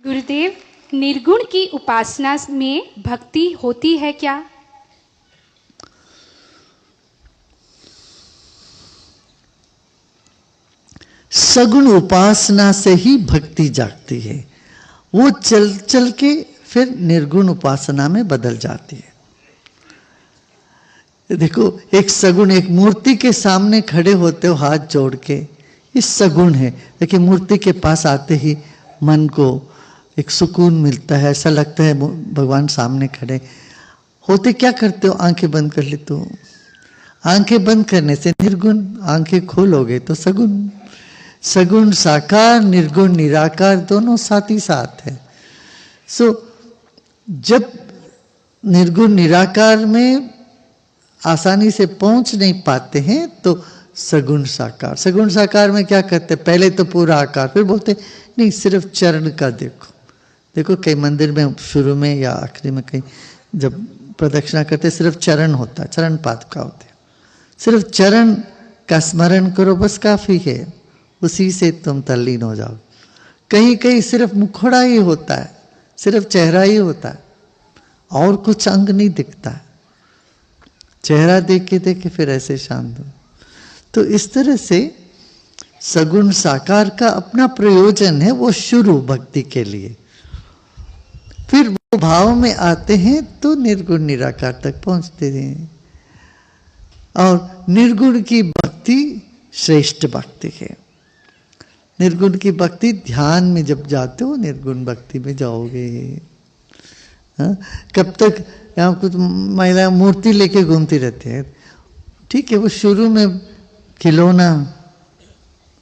गुरुदेव, निर्गुण की उपासना में भक्ति होती है क्या? सगुण उपासना से ही भक्ति जागती है। वो चल चल के फिर निर्गुण उपासना में बदल जाती है। देखो, एक सगुण, एक मूर्ति के सामने खड़े होते हो हाथ जोड़ के, ये सगुण है। लेकिन मूर्ति के पास आते ही मन को एक सुकून मिलता है, ऐसा लगता है भगवान सामने खड़े होते। क्या करते हो? आंखें बंद कर लेते हो। आंखें बंद करने से निर्गुण, आंखें खोलोगे तो सगुण। सगुण साकार, निर्गुण निराकार, दोनों साथ ही साथ है। जब निर्गुण निराकार में आसानी से पहुंच नहीं पाते हैं तो सगुण साकार। सगुण साकार में क्या करते? पहले तो पूरा आकार, फिर बोलते नहीं सिर्फ चरण का देखो। देखो कई मंदिर में शुरू में या आखिरी में कहीं जब प्रदक्षिणा करते सिर्फ चरण होता है, चरण पादुका होते हैं। सिर्फ चरण का स्मरण करो, बस काफी है, उसी से तुम तल्लीन हो जाओ। कहीं कहीं सिर्फ मुखड़ा ही होता है, सिर्फ चेहरा ही होता है, और कुछ अंग नहीं दिखता है। चेहरा देख के फिर ऐसे शांत हो। तो इस तरह से सगुण साकार का अपना प्रयोजन है, वो शुरू भक्ति के लिए। फिर वो भाव में आते हैं तो निर्गुण निराकार तक पहुंचते हैं। और निर्गुण की भक्ति श्रेष्ठ भक्ति है। निर्गुण की भक्ति ध्यान में जब जाते हो, निर्गुण भक्ति में जाओगे। हाँ? कब तक यहाँ कुछ महिलाएं मूर्ति लेके घूमती रहती है, ठीक है, वो शुरू में खिलौना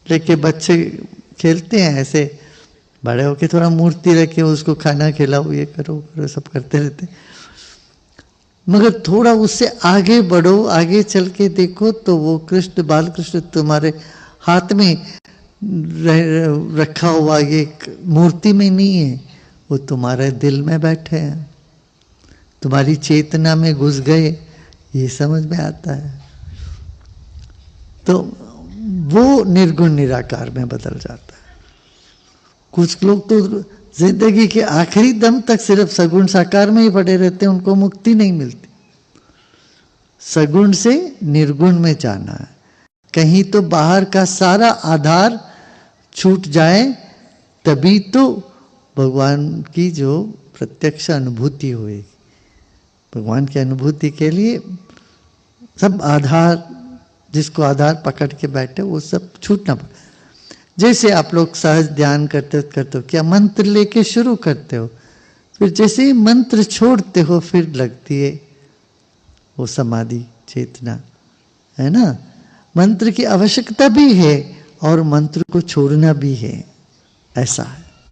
लेके बच्चे खेलते हैं, ऐसे बड़े होके थोड़ा मूर्ति रखे उसको खाना खिलाओ, ये करो सब करते रहते। मगर थोड़ा उससे आगे बढ़ो, आगे चल के देखो तो वो कृष्ण, बाल कृष्ण तुम्हारे हाथ में रखा हुआ ये मूर्ति में नहीं है, वो तुम्हारे दिल में बैठे हैं, तुम्हारी चेतना में घुस गए, ये समझ में आता है। तो वो निर्गुण निराकार में बदल जाता है। कुछ लोग तो जिंदगी के आखिरी दम तक सिर्फ सगुण साकार में ही पड़े रहते हैं, उनको मुक्ति नहीं मिलती। सगुण से निर्गुण में जाना है। कहीं तो बाहर का सारा आधार छूट जाए, तभी तो भगवान की जो प्रत्यक्ष अनुभूति होगी। भगवान की अनुभूति के लिए सब आधार, जिसको आधार पकड़ के बैठे, वो सब छूटना पड़े। जैसे आप लोग सहज ध्यान करते हो, क्या मंत्र लेके शुरू करते हो, फिर जैसे ही मंत्र छोड़ते हो फिर लगती है वो समाधि चेतना, है ना। मंत्र की आवश्यकता भी है और मंत्र को छोड़ना भी है, ऐसा है।